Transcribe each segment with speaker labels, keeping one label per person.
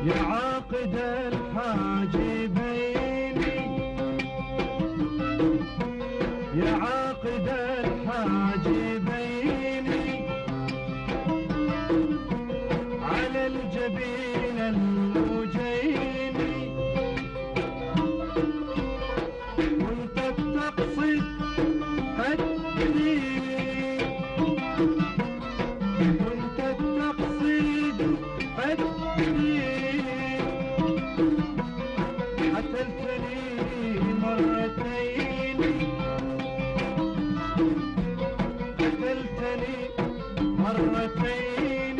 Speaker 1: يا عاقد الحاجبين يا عاقد الحاجبين على الجبين اللوجين وانت بتقصد قدني وانت بتقصد قدني قتلتني مرتين قتلتني مرتين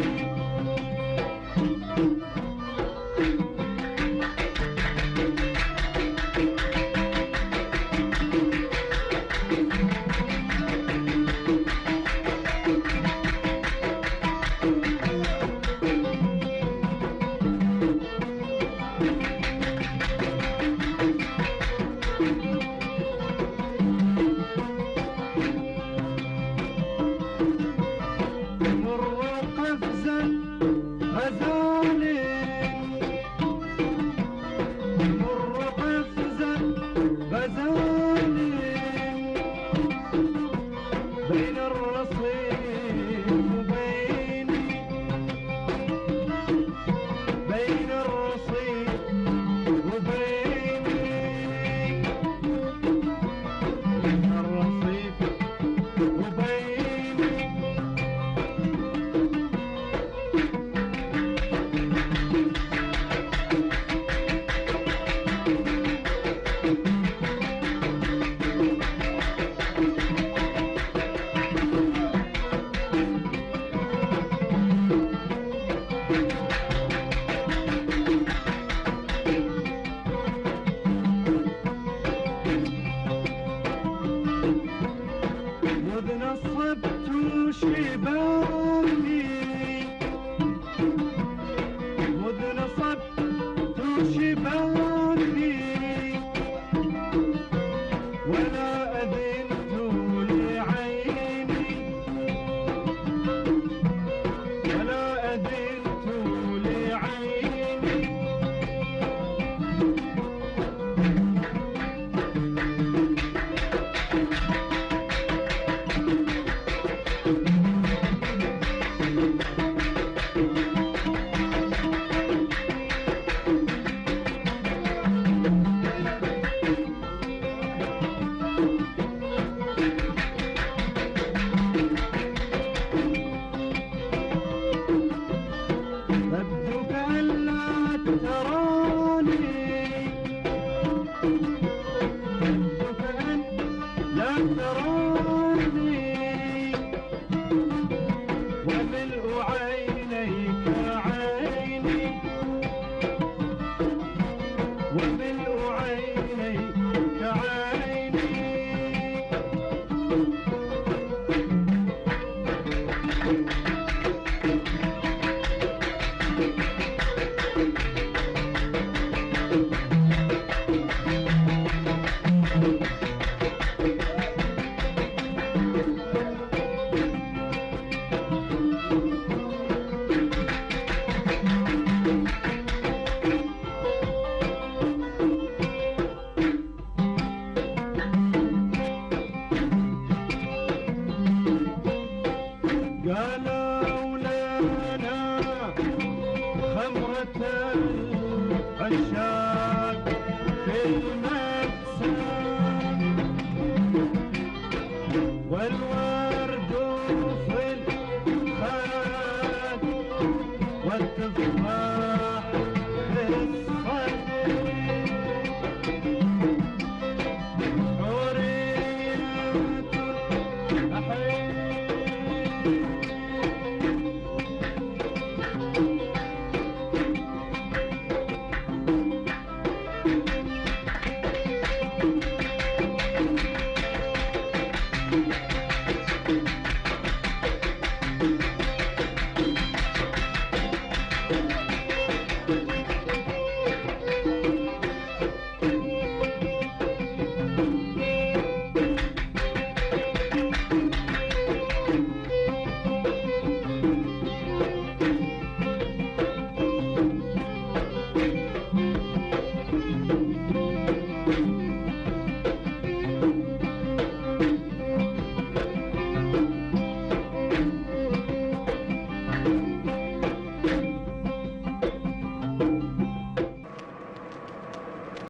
Speaker 1: بين الرصيف وبيني بين الرصيف وبيني بين الرصيف وبيني وإذ نصبت شبابي وإذ نصبت شبابي ولا أذنت لعيني ولا أذنت لعيني تبدو كأن لا تراني تبدو كأن لا تراني وملء عينيك عيني وملء عينيك عيني قالوا لنا خمرة العشاق في المكسب والورد في الخد والتفاح في الصدر حورية الأحيي